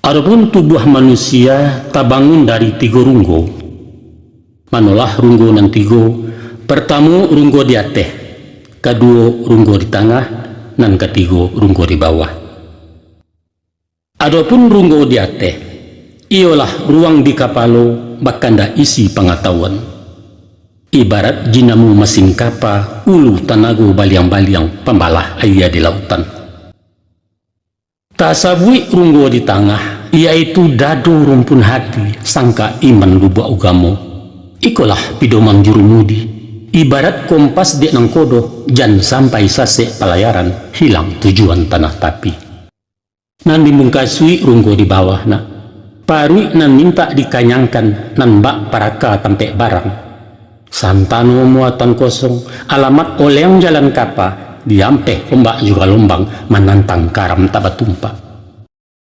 Adapun tubuh manusia tabangun dari 3 runggo. Manolah runggo nan 3. Pertama runggo di atas, kedua runggo di tengah, dan ketiga runggo di bawah. Adapun runggo di atas, ialah ruang di kapalo bakanda isi pengetahuan. Ibarat jinamu mesin kapa, ulu tanago baliang-baliang pembalah ayah di lautan. Tasabui runggo di tengah, yaitu dado rumpun hati sangka iman lubuk agamo. Ikolah pidomang jurumudi, ibarat kompas di nang kodo, jan sampai sase pelayaran hilang tujuan tanah tapi. Nan dimungkasui runggo di bawah nak, parui nan minta dikanyangkan nan bak paraka tampek barang. Santano muatan kosong, alamat oleng jalan kapa, diampeh ombak juga lombang menantang karam tabatumpa.